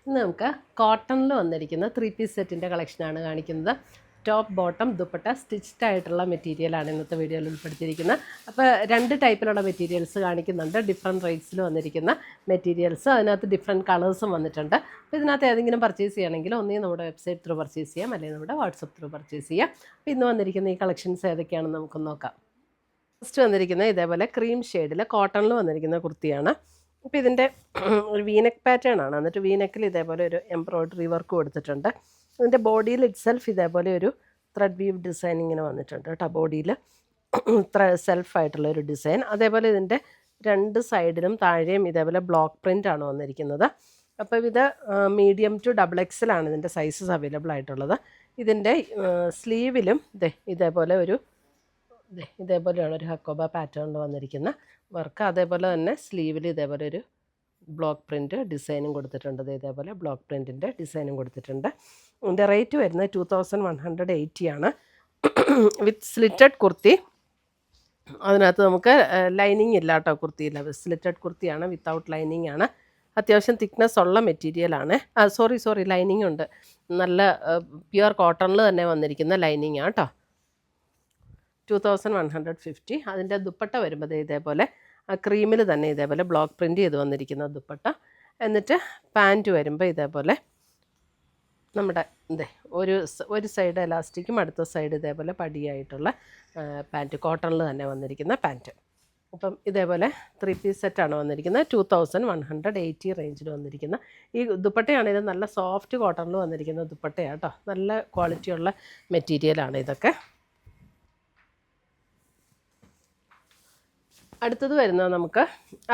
ഇന്ന് നമുക്ക് കോട്ടണിൽ വന്നിരിക്കുന്ന 3 പീസ് സെറ്റിൻ്റെ കളക്ഷനാണ് കാണിക്കുന്നത്. ടോപ്പ് ബോട്ടം ദുപ്പട്ട സ്റ്റിച്ച്ഡ് ആയിട്ടുള്ള മെറ്റീരിയലാണ് ഇന്നത്തെ വീഡിയോയിൽ ഉൾപ്പെടുത്തിയിരിക്കുന്നത്. അപ്പോൾ 2 ടൈപ്പിലുള്ള മെറ്റീരിയൽസ് കാണിക്കുന്നുണ്ട്. ഡിഫറെൻറ്റ് റേറ്റ്സിൽ വന്നിരിക്കുന്ന മെറ്റീരിയൽസ്, അതിനകത്ത് ഡിഫറെൻറ്റ് കളേഴ്സും വന്നിട്ടുണ്ട്. അപ്പോൾ ഇതിനകത്ത് ഏതെങ്കിലും പർച്ചേസ് ചെയ്യണമെങ്കിൽ ഒന്നേ നമ്മുടെ വെബ്സൈറ്റ് ത്രൂ പർച്ചേസ് ചെയ്യാം, അല്ലെങ്കിൽ നമ്മുടെ വാട്സപ്പ് ത്രൂ പർച്ചേസ് ചെയ്യാം. അപ്പോൾ ഇന്ന് വന്നിരിക്കുന്ന ഈ കളക്ഷൻസ് ഏതൊക്കെയാണെന്ന് നമുക്ക് നോക്കാം. ഫസ്റ്റ് വന്നിരിക്കുന്നത് ഇതേപോലെ ക്രീം ഷെയ്ഡിൽ കോട്ടണിൽ വന്നിരിക്കുന്ന കുർത്തിയാണ്. അപ്പോൾ ഇതിൻ്റെ ഒരു വീനെക്ക് പാറ്റേൺ ആണ്. എന്നിട്ട് വീനെക്കിൽ ഇതേപോലെ ഒരു എംബ്രോയ്ഡറി വർക്ക് കൊടുത്തിട്ടുണ്ട്. ഇതിൻ്റെ ബോഡിയിൽ ഇറ്റ്സെൽഫ് ഇതേപോലെ ഒരു ത്രെഡ് വീവ് ഡിസൈൻ ഇങ്ങനെ വന്നിട്ടുണ്ട് കേട്ടോ. ബോഡിയിൽ സെൽഫായിട്ടുള്ള ഒരു ഡിസൈൻ. അതേപോലെ ഇതിൻ്റെ 2 സൈഡിലും താഴെയും ഇതേപോലെ ബ്ലോക്ക് പ്രിൻ്റ് ആണ് വന്നിരിക്കുന്നത്. അപ്പോൾ ഇത് മീഡിയം ടു XXL ആണ് ഇതിൻ്റെ സൈസസ് അവൈലബിൾ ആയിട്ടുള്ളത്. ഇതിൻ്റെ സ്ലീവിലും ഇതേപോലെയാണ് ഒരു ഹക്കോബ പാറ്റേണിൽ വന്നിരിക്കുന്ന വർക്ക്. അതേപോലെ തന്നെ സ്ലീവിൽ ഇതേപോലെ ഒരു ബ്ലോക്ക് പ്രിൻറ്റ് ഡിസൈനും കൊടുത്തിട്ടുണ്ട്. ഇതേപോലെ ബ്ലോക്ക് പ്രിൻറ്റിൻ്റെ ഡിസൈനും കൊടുത്തിട്ടുണ്ട്. ഇതിൻ്റെ റേറ്റ് വരുന്നത് 2180 ആണ്. വിത്ത് സ്ലിറ്റഡ് കുർത്തി. അതിനകത്ത് നമുക്ക് ലൈനിങ് ഇല്ല കേട്ടോ, കുർത്തിയില്ല. സ്ലിറ്റഡ് കുർത്തിയാണ്, വിത്തൗട്ട് ലൈനിങ് ആണ്. അത്യാവശ്യം തിക്നെസ് ഉള്ള മെറ്റീരിയലാണ്. സോറി ലൈനിങ് ഉണ്ട്. നല്ല പ്യുവർ കോട്ടണിൽ തന്നെ വന്നിരിക്കുന്ന ലൈനിങ് ആണ് കേട്ടോ. 2150. അതിൻ്റെ ദുപ്പട്ട വരുമ്പോൾ ഇതേപോലെ ക്രീമിൽ തന്നെ ഇതേപോലെ ബ്ലോക്ക് പ്രിൻ്റ് ചെയ്ത് വന്നിരിക്കുന്ന ദുപ്പട്ട. എന്നിട്ട് പാൻറ്റ് വരുമ്പോൾ ഇതേപോലെ നമ്മുടെ ഒരു സൈഡ് എലാസ്റ്റിക്കും അടുത്ത സൈഡ് ഇതേപോലെ പടിയായിട്ടുള്ള പാൻറ്റ്, കോട്ടണിൽ തന്നെ വന്നിരിക്കുന്ന പാൻറ്റ്. അപ്പം ഇതേപോലെ 3 പീസ് സെറ്റാണ് വന്നിരിക്കുന്നത്. 2180 റേഞ്ചിൽ വന്നിരിക്കുന്ന ഈ ദുപ്പട്ടയാണെങ്കിലും നല്ല സോഫ്റ്റ് കോട്ടണിൽ വന്നിരിക്കുന്ന ദുപ്പട്ടയാണ് കേട്ടോ. നല്ല ക്വാളിറ്റിയുള്ള മെറ്റീരിയലാണ് ഇതൊക്കെ. അടുത്തത് വരുന്നത് നമുക്ക്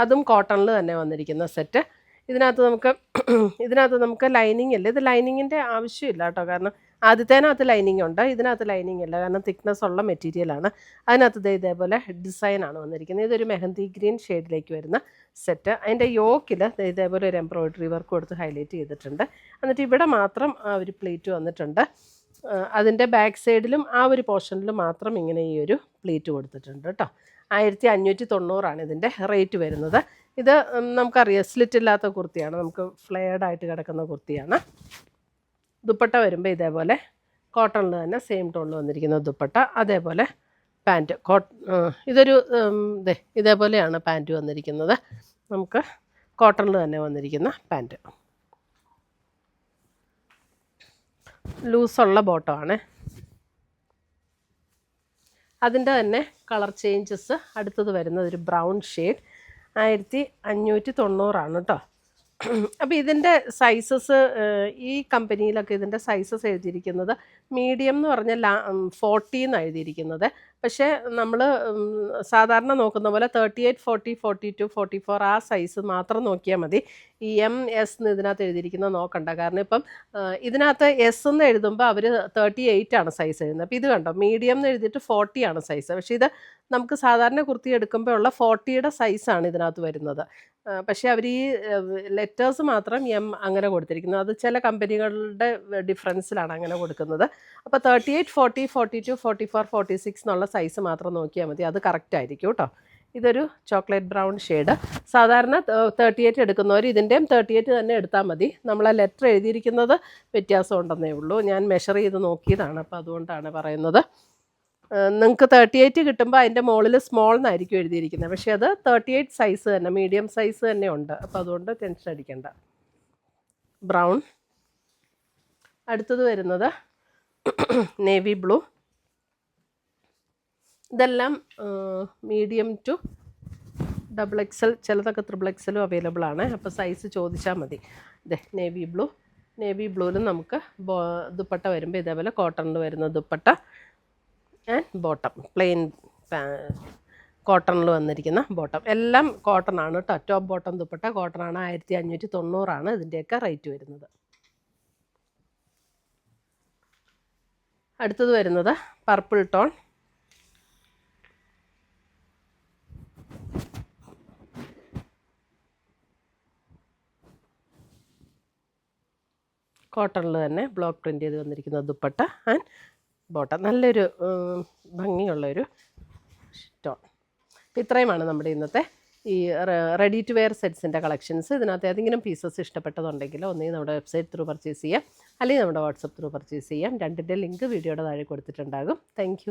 അതും കോട്ടണിൽ തന്നെ വന്നിരിക്കുന്ന സെറ്റ്. ഇതിനകത്ത് നമുക്ക് ലൈനിങ് ഇല്ല. ഇത് ലൈനിങ്ങിൻ്റെ ആവശ്യമില്ല കേട്ടോ, കാരണം ആദ്യത്തേനകത്ത് ലൈനിങ് ഉണ്ട്, ഇതിനകത്ത് ലൈനിങ് ഇല്ല, കാരണം തിക്നെസ് ഉള്ള മെറ്റീരിയലാണ്. അതിനകത്ത് ഇതേപോലെ ഡിസൈനാണ് വന്നിരിക്കുന്നത്. ഇതൊരു മെഹന്തി ഗ്രീൻ ഷെയ്ഡിലേക്ക് വരുന്ന സെറ്റ്. അതിൻ്റെ യോക്കിൽ ഇതേപോലെ ഒരു എംബ്രോയ്ഡറി വർക്ക് കൊടുത്ത് ഹൈലൈറ്റ് ചെയ്തിട്ടുണ്ട്. എന്നിട്ട് ഇവിടെ മാത്രം ആ ഒരു പ്ലീറ്റ് വന്നിട്ടുണ്ട്. അതിൻ്റെ ബാക്ക് സൈഡിലും ആ ഒരു പോർഷനിലും മാത്രം ഇങ്ങനെ ഈ ഒരു പ്ലീറ്റ് കൊടുത്തിട്ടുണ്ട് കേട്ടോ. 1590 ഇതിൻ്റെ റേറ്റ് വരുന്നത്. ഇത് നമുക്കറിയാം സ്ലിറ്റ് ഇല്ലാത്ത കുർത്തിയാണ്, നമുക്ക് ഫ്ലെയർഡ് ആയിട്ട് കിടക്കുന്ന കുർത്തിയാണ്. ദുപ്പട്ട വരുമ്പോൾ ഇതേപോലെ കോട്ടണിൽ തന്നെ സെയിം ടോണിൽ വന്നിരിക്കുന്ന ദുപ്പട്ട. അതേപോലെ പാൻറ്റ് ഇതൊരു ഇതേപോലെയാണ് പാൻറ്റ് വന്നിരിക്കുന്നത്. നമുക്ക് കോട്ടണിൽ തന്നെ വന്നിരിക്കുന്ന പാൻറ്റ്. ലൂസുള്ള ബോട്ടമാണ്. അതിൻ്റെ തന്നെ കളർ ചേഞ്ചസ്. അടുത്തത് വരുന്നത് ഒരു ബ്രൗൺ ഷെയ്ഡ്. 1590 കേട്ടോ. അപ്പോൾ ഇതിൻ്റെ സൈസസ് ഈ കമ്പനിയിലൊക്കെ ഇതിൻ്റെ സൈസസ് എഴുതിയിരിക്കുന്നത് മീഡിയം എന്ന് പറഞ്ഞാൽ 40 എന്നാണ് എഴുതിയിരിക്കുന്നത്. പക്ഷേ നമ്മൾ സാധാരണ നോക്കുന്ന പോലെ 38, 40, 42, 44 ആ സൈസ് മാത്രം നോക്കിയാൽ മതി. ഈ MS എന്ന് ഇതിനകത്ത് എഴുതിയിരിക്കുന്നത് നോക്കണ്ട. കാരണം ഇപ്പം ഇതിനകത്ത് S എന്ന് എഴുതുമ്പോൾ അവർ 38 ആണ് സൈസ് എഴുതുന്നത്. അപ്പോൾ ഇത് കണ്ടോ, മീഡിയം എന്ന് എഴുതിയിട്ട് 40 ആണ് സൈസ്. പക്ഷേ ഇത് നമുക്ക് സാധാരണ കുർത്തി എടുക്കുമ്പോൾ ഉള്ള 40യുടെ സൈസാണ് ഇതിനകത്ത് വരുന്നത്. പക്ഷേ അവർ ഈ ലെറ്റേഴ്സ് മാത്രം M അങ്ങനെ കൊടുത്തിരിക്കുന്നത്. അത് ചില കമ്പനികളുടെ ഡിഫറൻസിലാണ് അങ്ങനെ കൊടുക്കുന്നത്. അപ്പോൾ 38, 40, 42, 44, 46 എന്നുള്ള സൈസ് മാത്രം നോക്കിയാൽ മതി, അത് കറക്റ്റ് ആയിരിക്കും കേട്ടോ. ഇതൊരു ചോക്ലേറ്റ് ബ്രൗൺ ഷെയ്ഡ്. സാധാരണ 38 എടുക്കുന്നവർ ഇതിൻ്റെയും 38 തന്നെ എടുത്താൽ മതി. നമ്മൾ ആ ലെറ്റർ എഴുതിയിരിക്കുന്നത് വ്യത്യാസം ഉണ്ടെന്നേ ഉള്ളൂ. ഞാൻ മെഷർ ചെയ്ത് നോക്കിയതാണ്, അപ്പോൾ അതുകൊണ്ടാണ് പറയുന്നത്. നിങ്ങൾക്ക് 38 കിട്ടുമ്പോൾ അതിൻ്റെ മുകളിൽ സ്മോൾ എന്നായിരിക്കും എഴുതിയിരിക്കുന്നത്. പക്ഷേ അത് 38 സൈസ് തന്നെ, മീഡിയം സൈസ് തന്നെ ഉണ്ട്. അപ്പോൾ അതുകൊണ്ട് ടെൻഷൻ അടിക്കണ്ട. ബ്രൗൺ. അടുത്തത് വരുന്നത് നേവി ബ്ലൂ. ഇതെല്ലാം മീഡിയം ടു XXL, ചിലതൊക്കെ XXL അവൈലബിൾ ആണ്. അപ്പോൾ സൈസ് ചോദിച്ചാൽ മതി. Navy blue. നേവി ബ്ലൂവിലും നമുക്ക് ദുപ്പട്ട വരുമ്പോൾ ഇതേപോലെ കോട്ടണിൽ വരുന്ന ദുപ്പട്ട ആൻഡ് ബോട്ടം പ്ലെയിൻ കോട്ടണിൽ വന്നിരിക്കുന്ന ബോട്ടം. എല്ലാം കോട്ടൺ ആണ് കേട്ടോ. ടോപ്പ് ബോട്ടം ദുപ്പട്ട കോട്ടൺ ആണ്. 1590 ഇതിൻ്റെയൊക്കെ റേറ്റ് വരുന്നത്. അടുത്തത് വരുന്നത് പർപ്പിൾ ടോൺ. കോട്ടണിൽ തന്നെ ബ്ലോക്ക് പ്രിൻ്റ് ചെയ്ത് വന്നിരിക്കുന്ന ദുപ്പട്ട ആൻഡ് ബോട്ടം. നല്ലൊരു ഭംഗിയുള്ളൊരു ടോൺ. അപ്പോൾ ഇത്രയുമാണ് നമ്മുടെ ഇന്നത്തെ ഈ റെഡി ടു വെയർ സെറ്റ്സിൻ്റെ കളക്ഷൻസ്. ഇതിനകത്ത് ഏതെങ്കിലും പീസസ് ഇഷ്ടപ്പെട്ടതുണ്ടെങ്കിൽ ഒന്നുകിൽ നമ്മുടെ വെബ്സൈറ്റ് ത്രൂ പർച്ചേസ് ചെയ്യാം, അല്ലെങ്കിൽ നമ്മുടെ വാട്സപ്പ് ത്രൂ പർച്ചേസ് ചെയ്യാം. രണ്ടിൻ്റെ ലിങ്ക് വീഡിയോയുടെ താഴെ കൊടുത്തിട്ടുണ്ടാകും. താങ്ക്